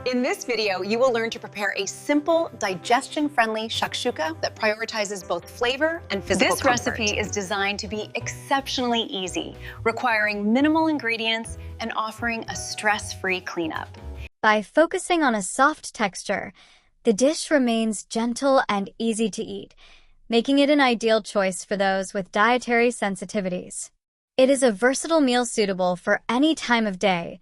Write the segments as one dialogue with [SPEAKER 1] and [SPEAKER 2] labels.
[SPEAKER 1] In this video, you will learn to prepare a simple, digestion-friendly shakshuka that prioritizes both flavor and physical comfort.
[SPEAKER 2] This recipe is designed to be exceptionally easy, requiring minimal ingredients and offering a stress-free cleanup.
[SPEAKER 3] By focusing on a soft texture, the dish remains gentle and easy to eat, making it an ideal choice for those with dietary sensitivities. It is a versatile meal suitable for any time of day,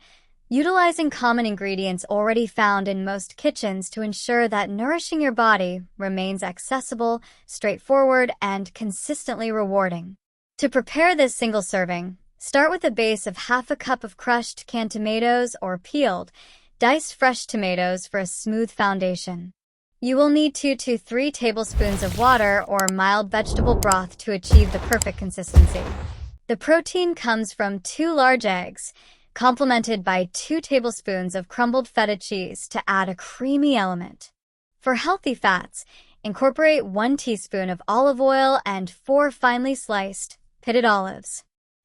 [SPEAKER 3] utilizing common ingredients already found in most kitchens to ensure that nourishing your body remains accessible, straightforward, and consistently rewarding. To prepare this single serving, start with a base of half a cup of crushed canned tomatoes or peeled, diced fresh tomatoes for a smooth foundation. You will need 2 to 3 tablespoons of water or mild vegetable broth to achieve the perfect consistency. The protein comes from 2 large eggs, complemented by 2 tablespoons of crumbled feta cheese to add a creamy element. For healthy fats, incorporate 1 teaspoon of olive oil and 4 finely sliced, pitted olives.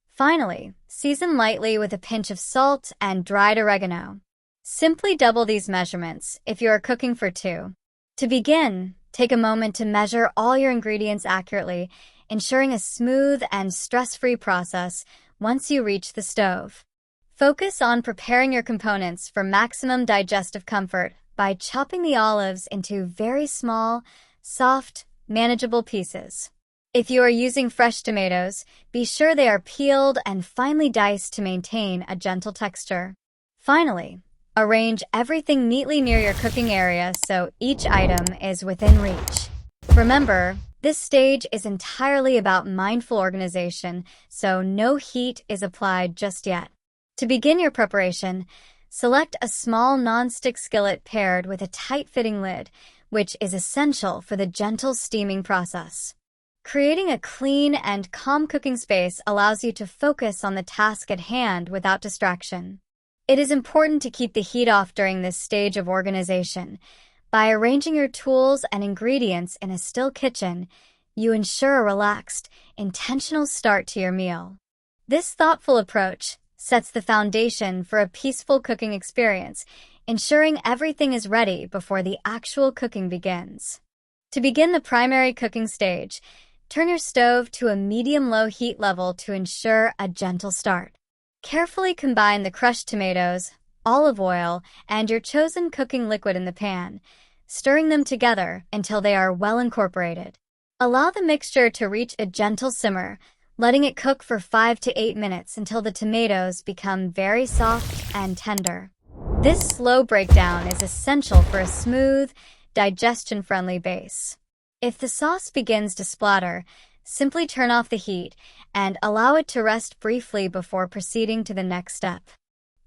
[SPEAKER 3] Finally, season lightly with a pinch of salt and dried oregano. Simply double these measurements if you are cooking for 2. To begin, take a moment to measure all your ingredients accurately, ensuring a smooth and stress-free process once you reach the stove. Focus on preparing your components for maximum digestive comfort by chopping the olives into very small, soft, manageable pieces. If you are using fresh tomatoes, be sure they are peeled and finely diced to maintain a gentle texture. Finally, arrange everything neatly near your cooking area so each item is within reach. Remember, this stage is entirely about mindful organization, so no heat is applied just yet. To begin your preparation, select a small non-stick skillet paired with a tight-fitting lid, which is essential for the gentle steaming process. Creating a clean and calm cooking space allows you to focus on the task at hand without distraction. It is important to keep the heat off during this stage of organization. By arranging your tools and ingredients in a still kitchen, you ensure a relaxed, intentional start to your meal. This thoughtful approach sets the foundation for a peaceful cooking experience, ensuring everything is ready before the actual cooking begins. To begin the primary cooking stage, turn your stove to a medium-low heat level to ensure a gentle start. Carefully combine the crushed tomatoes, olive oil, and your chosen cooking liquid in the pan, stirring them together until they are well incorporated. Allow the mixture to reach a gentle simmer, letting it cook for 5 to 8 minutes until the tomatoes become very soft and tender. This slow breakdown is essential for a smooth, digestion-friendly base. If the sauce begins to splatter, simply turn off the heat and allow it to rest briefly before proceeding to the next step.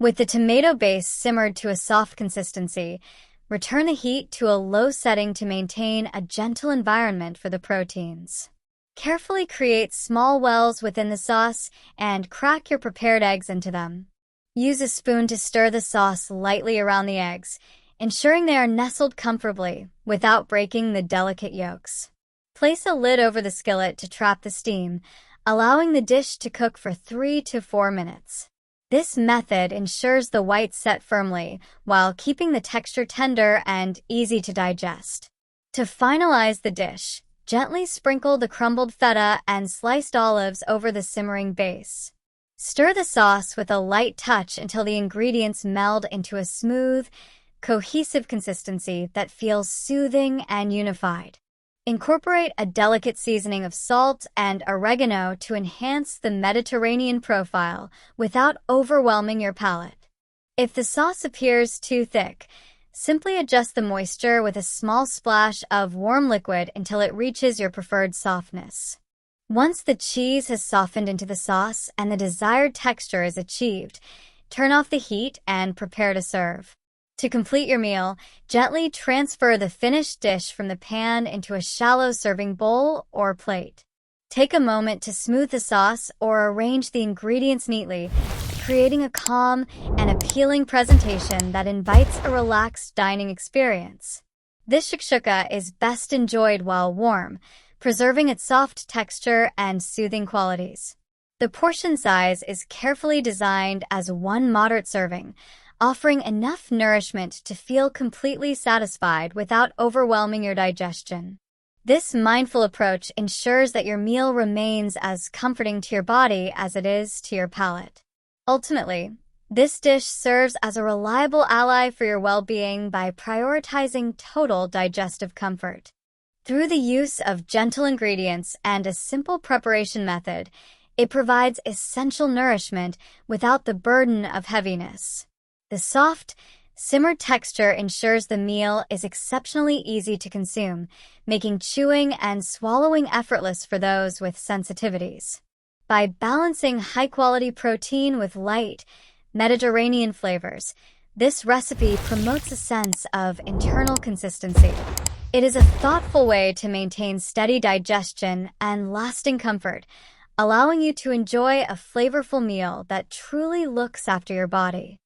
[SPEAKER 3] With the tomato base simmered to a soft consistency, return the heat to a low setting to maintain a gentle environment for the proteins. Carefully create small wells within the sauce and crack your prepared eggs into them. Use a spoon to stir the sauce lightly around the eggs, ensuring they are nestled comfortably without breaking the delicate yolks. Place a lid over the skillet to trap the steam, allowing the dish to cook for 3 to 4 minutes. This method ensures the whites set firmly while keeping the texture tender and easy to digest. To finalize the dish, gently sprinkle the crumbled feta and sliced olives over the simmering base. Stir the sauce with a light touch until the ingredients meld into a smooth, cohesive consistency that feels soothing and unified. Incorporate a delicate seasoning of salt and oregano to enhance the Mediterranean profile without overwhelming your palate. If the sauce appears too thick, simply adjust the moisture with a small splash of warm liquid until it reaches your preferred softness. Once the cheese has softened into the sauce and the desired texture is achieved, turn off the heat and prepare to serve. To complete your meal, gently transfer the finished dish from the pan into a shallow serving bowl or plate. Take a moment to smooth the sauce or arrange the ingredients neatly, creating a calm and appealing presentation that invites a relaxed dining experience. This shakshuka is best enjoyed while warm, preserving its soft texture and soothing qualities. The portion size is carefully designed as 1 moderate serving, offering enough nourishment to feel completely satisfied without overwhelming your digestion. This mindful approach ensures that your meal remains as comforting to your body as it is to your palate. Ultimately, this dish serves as a reliable ally for your well-being by prioritizing total digestive comfort. Through the use of gentle ingredients and a simple preparation method, it provides essential nourishment without the burden of heaviness. The soft, simmered texture ensures the meal is exceptionally easy to consume, making chewing and swallowing effortless for those with sensitivities. By balancing high-quality protein with light, Mediterranean flavors, this recipe promotes a sense of internal consistency. It is a thoughtful way to maintain steady digestion and lasting comfort, allowing you to enjoy a flavorful meal that truly looks after your body.